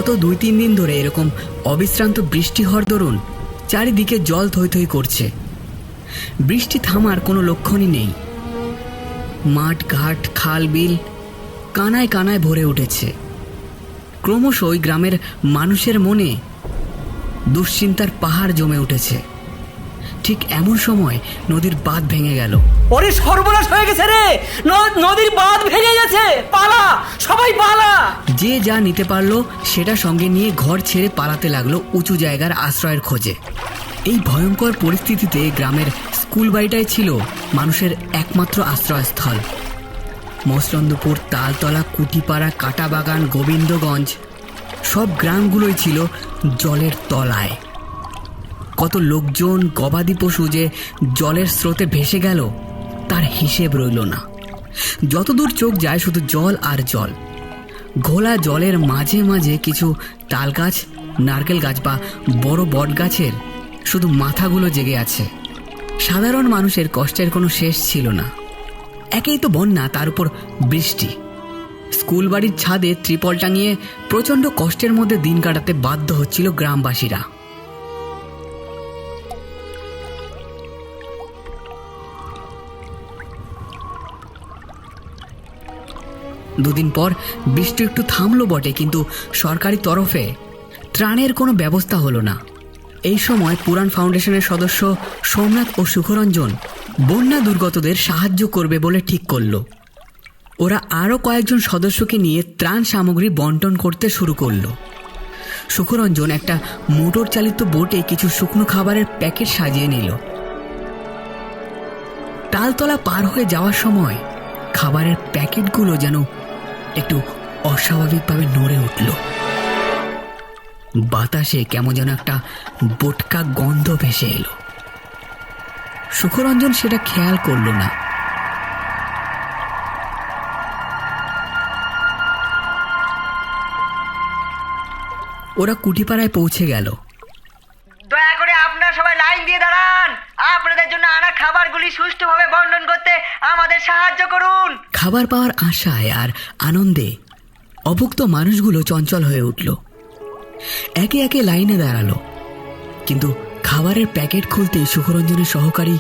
গত 2-3 দিন ধরে এরকম অবিশ্রান্ত বৃষ্টি হওয়ার দরুন চারিদিকে জল থই থই করছে। বৃষ্টি থামার কোনো লক্ষণই নেই। মাঠ ঘাট খাল বিল কানায় কানায় ভরে উঠেছে। ক্রমশই গ্রামের মানুষের মনে দুশ্চিন্তার পাহাড় জমে উঠেছে। ঠিক এমন সময় নদীর বাঁধ ভেঙে গেল। ওরে সর্বনাশ হয়ে গেছে রে, নদীর বাঁধ ভেঙে গেছে, পালা সবাই পালা। যে যা নিতে পারলো সেটা সঙ্গে নিয়ে ঘর ছেড়ে পালাতে লাগলো উঁচু জায়গার আশ্রয়ের খোঁজে। এই ভয়ঙ্কর পরিস্থিতিতে গ্রামের স্কুল বাড়িটাই ছিল মানুষের একমাত্র আশ্রয়স্থল। মসলন্দপুর, তালতলা, কুটিপাড়া, কাটাবাগান, গোবিন্দগঞ্জ সব গ্রামগুলোই ছিল জলের তলায়। কত লোকজন, গবাদি পশু যে জলের স্রোতে ভেসে গেল তার হিসেব রইল না। যতদূর চোখ যায় শুধু জল আর জল। ঘোলা জলের মাঝে মাঝে কিছু তাল গাছ, নারকেল গাছ বা বড় বট গাছের শুধু মাথাগুলো জেগে আছে। সাধারণ মানুষের কষ্টের কোনো শেষ ছিল না। একেই তো বন্যা, তার উপর বৃষ্টি। স্কুল বাড়ির ছাদে ত্রিপল টাঙিয়ে প্রচণ্ড কষ্টের মধ্যে দিন কাটাতে বাধ্য হচ্ছিল গ্রামবাসীরা। দুদিন পর বৃষ্টি একটু থামলো বটে, কিন্তু সরকারি তরফে ত্রাণের কোনো ব্যবস্থা হলো না। এই সময় পুরাণ ফাউন্ডেশনের সদস্য সোমনাথ ও সুখরঞ্জন বন্যা দুর্গতদের সাহায্য করবে বলে ঠিক করলো। ওরা আরও কয়েকজন সদস্যকে নিয়ে ত্রাণ সামগ্রী বন্টন করতে শুরু করলো। সুখরঞ্জন একটা মোটর চালিত বোটে কিছু শুকনো খাবারের প্যাকেট সাজিয়ে নিল। তালতলা পার হয়ে যাওয়ার সময় খাবারের প্যাকেটগুলো যেন একটু অস্বাভাবিকভাবে নড়ে উঠল। বাতাসে কেমন যেন একটা বোটকা গন্ধ ভেসে এলো। সুখরঞ্জন সেটা খেয়াল করল না। ওরা কুটিপাড়ায় পৌঁছে গেল। দয়া করে আপনারা সবাই লাইন দিয়ে দাঁড়ান। আপনাদের জন্য আনা খাবারগুলি সুষ্ঠুভাবে বন্টন করতে আমাদের সাহায্য করুন। খাবার পাওয়ার আশায় আর আনন্দে অভুক্ত মানুষগুলো চঞ্চল হয়ে উঠল। একে একে লাইনে দাঁড়ালো, কিন্তু খাবারের প্যাকেট খুলতেই সুখরঞ্জনের সহকারী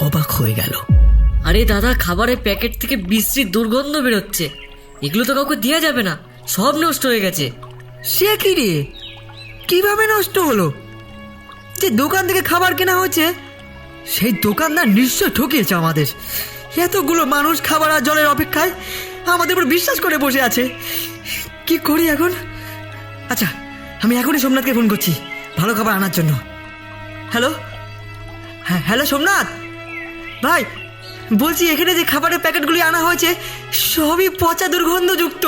অবাক হয়ে গেল। আরে দাদা, খাবারের প্যাকেট থেকে বিশ্রী দুর্গন্ধ বেরোচ্ছে। এগুলো তো কাউকে দেওয়া যাবে না, সব নষ্ট হয়ে গেছে। সে কি রে, কিভাবে নষ্ট হলো? যে দোকান থেকে খাবার কেনা হচ্ছে সেই দোকানদার নিশ্চয় ঠকিয়েছে আমাদের। এতগুলো মানুষ খাবার আর জলের অপেক্ষায় আমাদের উপর বিশ্বাস করে বসে আছে। কি করি এখন? আচ্ছা, আমি এখনই সোমনাথকে ফোন করছি ভালো খাবার আনার জন্য। হ্যালো, হ্যাঁ হ্যালো সোমনাথ ভাই, বলছি এখানে যে খাবারের প্যাকেটগুলি আনা হয়েছে সবই পচা দুর্গন্ধযুক্ত।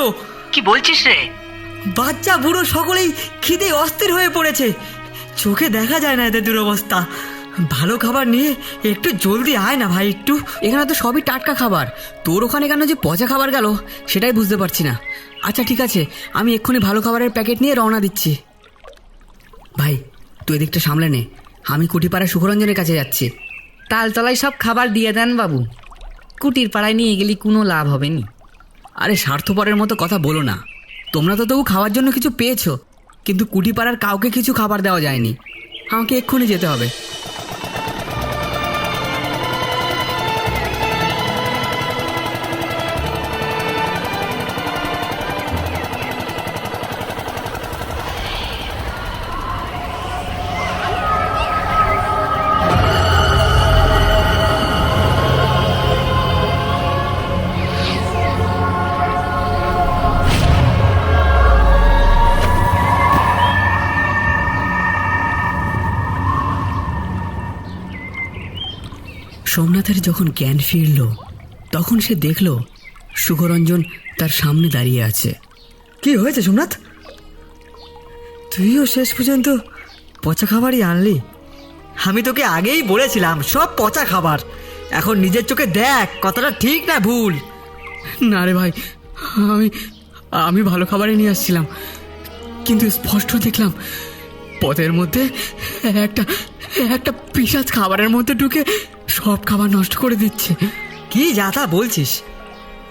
কি বলছিস রে? বাচ্চা বুড়ো সকলেই খিদে অস্থির হয়ে পড়েছে। চোখে দেখা যায় না এদের দুরবস্থা। ভালো খাবার নিয়ে একটু জলদি আয় না ভাই একটু। এখানে তো সবই টাটকা খাবার, তোর ওখানে কেন যে পচা খাবার গেল সেটাই বুঝতে পারছি না। আচ্ছা ঠিক আছে, আমি এক্ষুনি ভালো খাবারের প্যাকেট নিয়ে রওনা দিচ্ছি। ভাই তুই এদিকটা সামলে নে, আমি কুটিপাড়া সুখরঞ্জনের কাছে যাচ্ছি। তালতলায় সব খাবার দিয়ে দেন বাবু, কুটির পাড়ায় নিয়ে গেলে কোনো লাভ হবে নি। আরে স্বার্থপরের মতো কথা বলো না। তোমরা তো তবু খাওয়ার জন্য কিছু পেয়েছো, কিন্তু কুটিপাড়ার কাউকে কিছু খাবার দেওয়া যায়নি। আমাকে এক্ষুনি যেতে হবে। সোমনাথের যখন জ্ঞান ফিরল তখন সে দেখল সুখরঞ্জন তার সামনে দাঁড়িয়ে আছে। কি হয়েছে সোমনাথ? তুইও শেষ পর্যন্ত পচা খাবারই আনলি। আমি তোকে আগেই বলেছিলাম সব পচা খাবার। এখন নিজের চোখে দেখ কথাটা ঠিক না ভুল। না রে ভাই, আমি ভালো খাবারই নিয়ে আসছিলাম, কিন্তু স্পষ্ট দেখলাম পথের মধ্যে একটা পিশাচ খাবারের মধ্যে ঢুকে সব খাবার নষ্ট করে দিচ্ছে। কি যাতা বলছিস?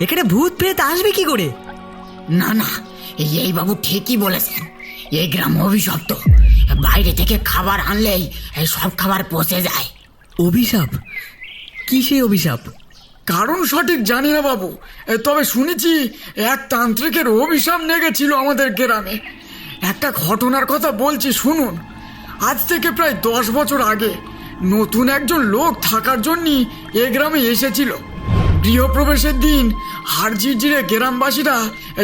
এখানে ভূত প্রেত আসবে কি করে? না না, এই বাবু ঠিকই বলেছেন। এই গ্রাম অভিশপ্ত, বাইরে থেকে খাবার আনলেই এই সব খাবার পচে যায়। অভিশাপ? কি সেই অভিশাপ? কারণ সঠিক জানি না বাবু, তবে শুনেছি এক তান্ত্রিকের অভিশাপ নেগেছিল আমাদের গ্রামে। একটা ঘটনার কথা বলছি শুনুন। আজ থেকে প্রায় 10 বছর আগে নতুন একজন লোক থাকার জন্যই এ গ্রামে এসেছিল। গৃহপ্রবেশের দিন হাড়জিরে গ্রামবাসীরা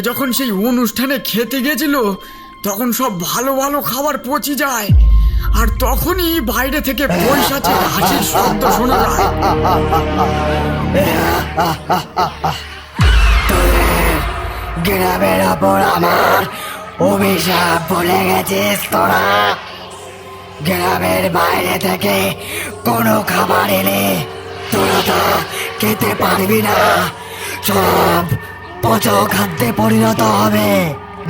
যখন সেই অনুষ্ঠানে খেতে গেছিল, তখন সব ভালো ভালো খাবার পচে যায়, আর তখনই বাইরে থেকে পয়সাচের হাসির শব্দ শোনা যায়। গ্রামের ওপর আমার অভিশাপ বলে গেছিস তোরা? গ্রামের বাইরে থেকে কোনো খাবার এলে তোরা তা খেতে পারবি না, সব পচা খাদ্যে পরিণত হবে।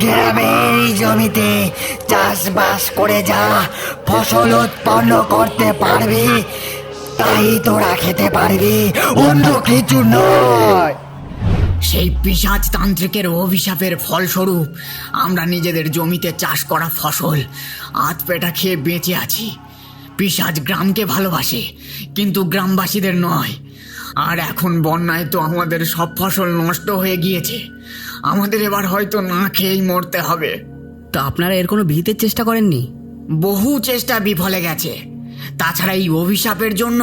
গ্রামের জমিতে চাষবাস করে যা ফসল উৎপন্ন করতে পারবি তাই তোরা খেতে পারবি, অন্য কিছু নয়। সেই পিশাচ তান্ত্রিকের অভিশাপের ফলস্বরূপ আমরা নিজেদের জমিতে চাষ করা ফসল আধ পেটা খেয়ে বেঁচে আছি। পিশাচ গ্রামকে ভালোবাসে, কিন্তু গ্রামবাসীদের নয়। আর এখন বন্যায় তো আমাদের সব ফসল নষ্ট হয়ে গিয়েছে। আমাদের এবার হয়তো না খেয়েই মরতে হবে। তা আপনারা এর কোনো বিহিতের চেষ্টা করেননি? বহু চেষ্টা বিফলে গেছে। তাছাড়া এই অভিশাপের জন্য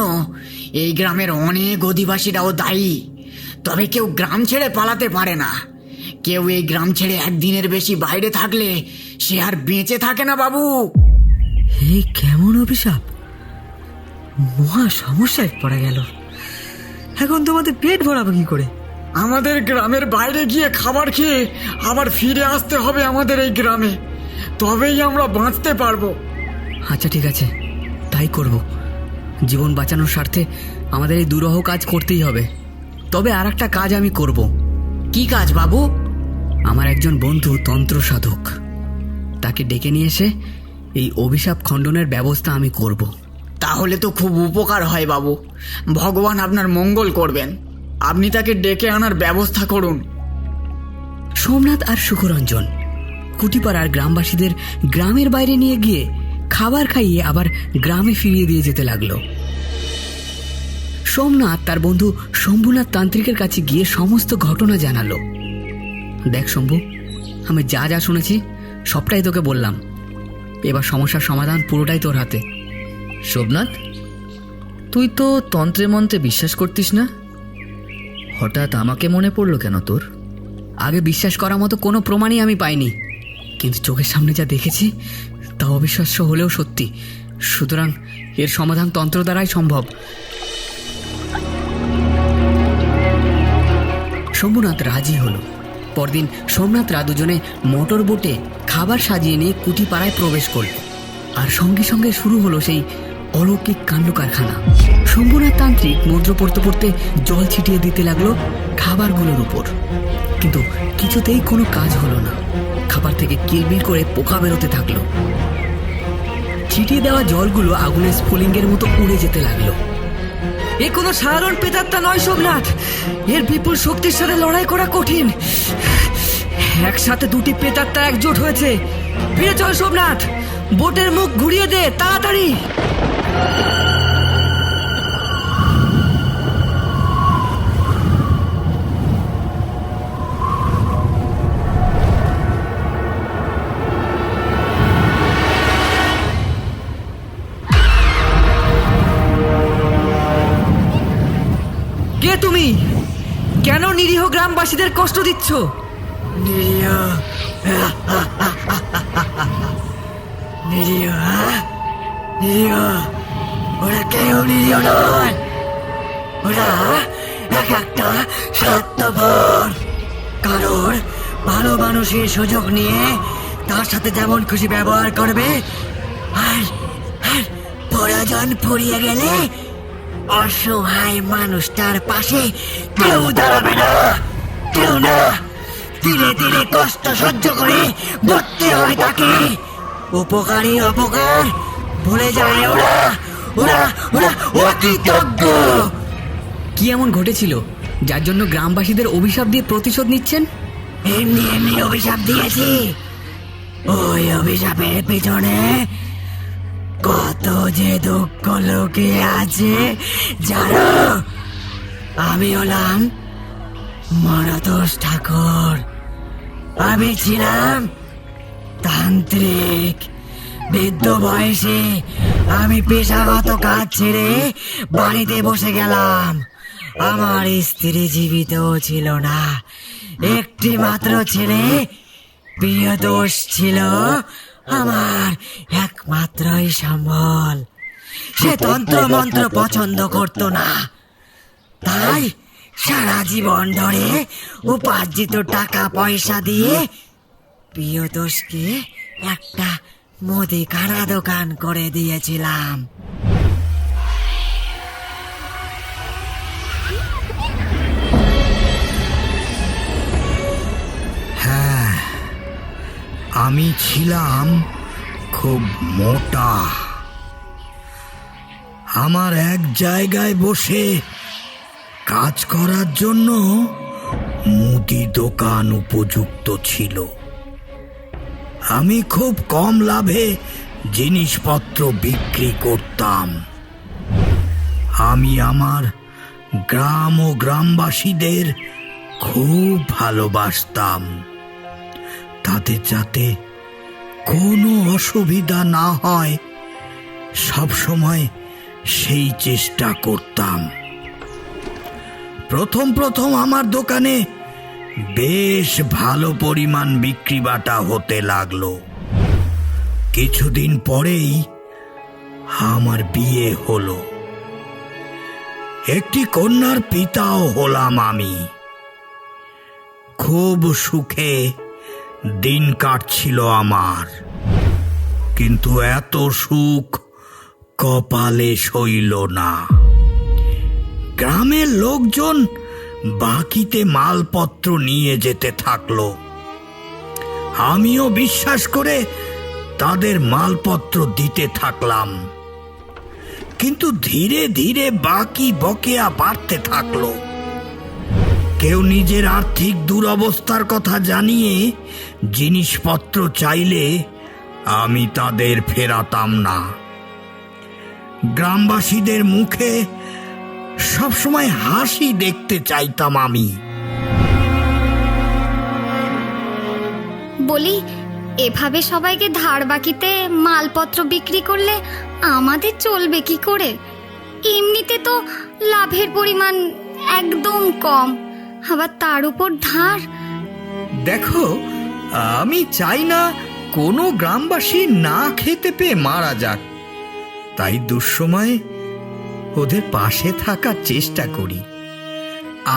এই গ্রামের অনেক অধিবাসীরাও দায়ী। তবে কেউ গ্রাম ছেড়ে পালাতে পারে না। কেউ এই গ্রাম ছেড়ে একদিনের বেশি বাইরে থাকলে সে আর বেঁচে থাকে না বাবু। এই কেমন অভিশাপ! মহা সমস্যায় পড়া গেল। এখন তোমাদের পেট ভরাবো কি করে? আমাদের গ্রামের বাইরে গিয়ে খাবার খেয়ে আবার ফিরে আসতে হবে আমাদের এই গ্রামে, তবেই আমরা বাঁচতে পারবো। আচ্ছা ঠিক আছে, তাই করব। জীবন বাঁচানোর স্বার্থে আমাদের এই দুরূহ কাজ করতেই হবে। তবে আর একটা কাজ আমি করব। কি কাজ বাবু? আমার একজন বন্ধু তন্ত্র সাধক, তাকে ডেকে নিয়ে এসে এই অভিশাপ খণ্ডনের ব্যবস্থা আমি করব। তাহলে তো খুব উপকার হয় বাবু। ভগবান আপনার মঙ্গল করবেন। আপনি তাকে ডেকে আনার ব্যবস্থা করুন। সোমনাথ আর সুখরঞ্জন কুটিপাড়ার গ্রামবাসীদের গ্রামের বাইরে নিয়ে গিয়ে খাবার খাইয়ে আবার গ্রামে ফিরিয়ে দিয়ে যেতে লাগলো। সোমনাথ তার বন্ধু শম্ভুনাথ তান্ত্রিকের কাছে গিয়ে সমস্ত ঘটনা জানালো। দেখ শম্ভু, আমি যা যা শুনেছি সবটাই তোকে বললাম। এবার সমস্যার সমাধান পুরোটাই তোর হাতে। সোমনাথ, তুই তো তন্ত্রে মন্ত্রে বিশ্বাস করতিস না, হঠাৎ আমাকে মনে পড়লো কেন তোর? আগে বিশ্বাস করার মতো কোনো প্রমাণই আমি পাইনি, কিন্তু চোখের সামনে যা দেখেছি তা অবিশ্বাস্য হলেও সত্যি। সুতরাং এর সমাধান তন্ত্র দ্বারাই সম্ভব। শম্ভুনাথ রাজি হলো। পরদিন সোমনাথরা দুজনে মোটর বোটে খাবার সাজিয়ে নিয়ে কুটিপাড়ায় প্রবেশ করল। আর সঙ্গে সঙ্গে শুরু হলো সেই অলৌকিক কাণ্ড কারখানা। শম্ভুনাথ তান্ত্রিক মন্ত্র পড়তে পড়তে জল ছিটিয়ে দিতে লাগলো খাবারগুলোর উপর, কিন্তু কিছুতেই কোনো কাজ হলো না। খাবার থেকে কিলবিল করে পোকা বেরোতে থাকলো। ছিটিয়ে দেওয়া জলগুলো আগুনের স্ফুলিঙ্গের মতো উড়ে যেতে লাগলো। এ কোনো সাধারণ প্রেতাত্মা নয় সোমনাথ, এর বিপুল শক্তির সাথে লড়াই করা কঠিন। একসাথে দুটি প্রেতাত্মা একজোট হয়েছে। ফিরে চল সোমনাথ, বোটের মুখ ঘুরিয়ে দে তাড়াতাড়ি। কে তুমি? কেন নিরীহ গ্রামবাসীদের কষ্ট দিচ্ছ? নিরীহ নিরীহ নিরীহ ওরা কেউ নিরীহ নয়। ওরা এক একটা স্বার্থপর। কারোর ভালো মানুষের সুযোগ নিয়ে তার সাথে যেমন খুশি ব্যবহার করবে, আর আর প্রয়োজন ফুরিয়ে গেলে অসহায় মানুষটার পাশে কেউ দাঁড়াবে না, কেউ না। ধীরে ধীরে কষ্ট সহ্য করে মরতে হয় তাকে। উপকারী অপকার ভুলে যায় ওরা। ওরা ওরা অকৃতজ্ঞ। কি এমন ঘটেছিল যার জন্য গ্রামবাসীদের অভিশাপ দিয়ে প্রতিশোধ নিচ্ছেন? এমনি এমনি অভিশাপ দিয়েছি। ওই অভিশাপের পিছনে কত যে দুঃখ লুকিয়ে আছে জানো? আমি হলাম মনতোষ ঠাকুর। আমি ছিলাম তান্ত্রিক। বৃদ্ধ বয়সে আমি পেশাগত কাজ ছেড়ে বাড়িতে বসে গেলাম। আমার স্ত্রী জীবিত ছিল না, একটি মাত্র ছেলে প্রিয়তোষ ছিল আমার একমাত্রই সম্বল। সে তন্ত্র মন্ত্র পছন্দ করত না, তাই সারা জীবন ধরে উপার্জিত টাকা পয়সা দিয়ে প্রিয়তোষকে একটা মুদিখানা দোকান করে দিয়েছিলাম। আমি ছিলাম খুব মোটা। আমার এক জায়গায় বসে কাজ করার জন্য মুদি দোকান উপযুক্ত ছিল। আমি খুব কম লাভে জিনিসপত্র বিক্রি করতাম। আমি আমার গ্রাম ও গ্রামবাসীদের খুব ভালোবাসতাম, তাদের যাতে কোনো অসুবিধা না হয় সব সময় সেই চেষ্টা করতাম। প্রথম আমার দোকানে বেশ ভালো পরিমাণ বিক্রি বাটা হতে লাগলো। কিছুদিন পরেই আমার বিয়ে হলো, একটি কন্যার পিতাও হলাম আমি। খুব সুখে দিন কাটছিল আমার, কিন্তু এত সুখ কপালে সইল না। গ্রামের লোকজন বাকিতে মালপত্র নিয়ে যেতে থাকলো। আমিও বিশ্বাস করে তাদের মালপত্র দিতে থাকলাম, কিন্তু ধীরে ধীরে বাকি বকেয়া বাড়তে থাকলো। কেউ নিজের আর্থিক দুরবস্থার কথা জানিয়ে জিনিসপত্র চাইলে আমি তাদের ফেরাতাম না। গ্রামবাসীদের মুখে সবসময় হাসি দেখতে চাইতাম আমি। বলি, এভাবে সবাইকে ধার বাকিতে মালপত্র বিক্রি করলে আমাদের চলবে কি করে? এমনিতে তো লাভের পরিমাণ একদম কম, আবার তার উপর ধার। দেখো, আমি চাই না কোনো গ্রামবাসী না খেতে পেয়ে মারা যাক, তাই দুঃসময়ে ওদের পাশে থাকার চেষ্টা করি।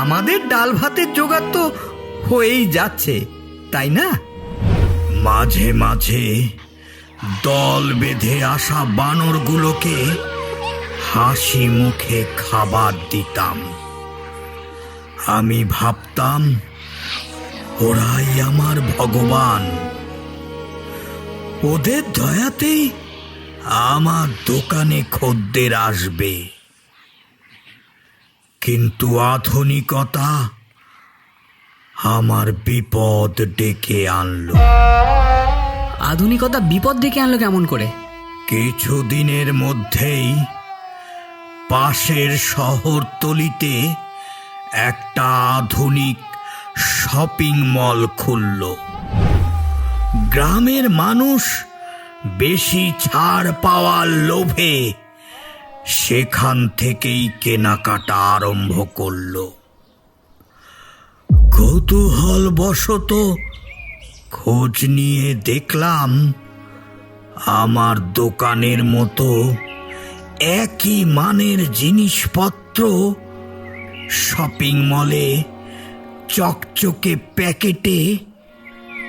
আমাদের ডাল ভাতের জোগাড় তো হয়েই যাচ্ছে, তাই না? মাঝে মাঝে দল বেঁধে আসা বানরগুলোকে হাসি মুখে খাবার দিতাম। আমি ভাবতাম ওরাই আমার ভগবান, ওদের দয়াতেই আমার দোকানে খদ্দের আসবে। কিন্তু আধুনিকতা আমার বিপদ ডেকে আনলো। আধুনিকতা বিপদ ডেকে আনলো কেমন করে? কিছুদিনের মধ্যেই পাশের শহরতলিতে একটা আধুনিক শপিং মল খুলল। গ্রামের মানুষ বেশি ছাড় পাওয়ার লোভে সেখান থেকেই কেনাকাটা আরম্ভ করল। কৌতূহলবশত খোঁজ নিয়ে দেখলাম আমার দোকানের মতো একই মানের জিনিসপত্র শপিং মলে চকচকে প্যাকেটে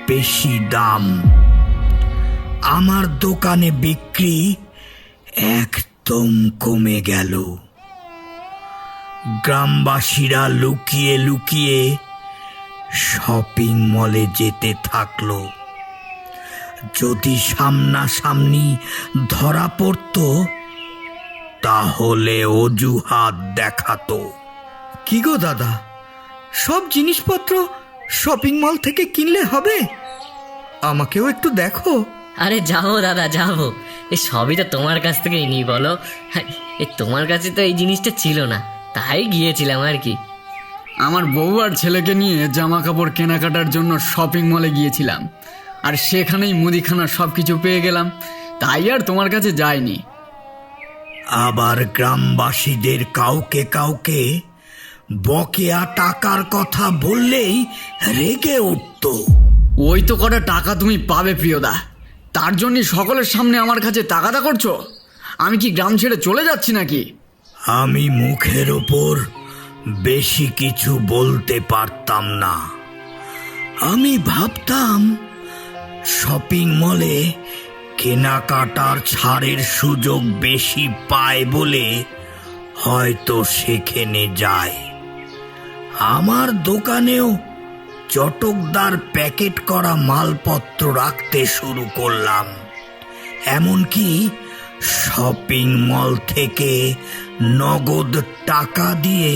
বেশি দাম। আমার দোকানে বিক্রি একদম কমে গেল। গ্রামবাসীরা লুকিয়ে লুকিয়ে শপিং মলে যেতে থাকলো। যদি সামনাসামনি ধরা পড়ত তাহলে অজুহাত দেখাতো। কি গো দাদা, সব জিনিসপত্র শপিং মল থেকে কিনলে হবে? আমাকেও একটু দেখো। আরে যাবো দাদা যাবো, এই সবই তো তোমার কাছ থেকেই নিই বলো। হ্যাঁ, এই তোমার কাছে তো এই জিনিসটা ছিল না, তাই গিয়েছিলাম আর কি। আমার বউ আর ছেলেকে নিয়ে জামা কাপড় কেনাকাটার জন্য শপিং মলে গিয়েছিলাম, আর সেখানেই মুদিখানার সব কিছু পেয়ে গেলাম, তাই আর তোমার কাছে যাইনি। আবার গ্রামবাসীদের কাউকে কাউকে বকেয়া টাকার কথা বললেই রেগে উঠত। ওই তো কটা টাকা তুমি পাবে প্রিয়দা, তার জন্যই সকলের সামনে আমার কাছে তাগাদা করছো? আমি কি গ্রাম ছেড়ে চলে যাচ্ছি নাকি? আমি মুখের ওপর বেশি কিছু বলতে পারতাম না। আমি ভাবতাম শপিং মলে কেনাকাটার ছাড়ের সুযোগ বেশি পায় বলে হয়তো সেখানে যায়। আমার দোকানেও চটকদার প্যাকেট করা মালপত্র রাখতে শুরু করলাম। এমনকি শপিং মল থেকে নগদ টাকা দিয়ে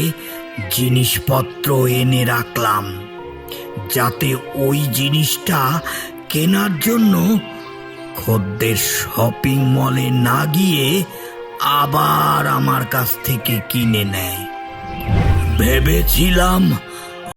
জিনিসপত্র এনে রাখলাম, যাতে ওই জিনিসটা কেনার জন্য খদ্দের শপিং মলে না গিয়ে আবার আমার কাছ থেকে কিনে নেয়। ভেবেছিলাম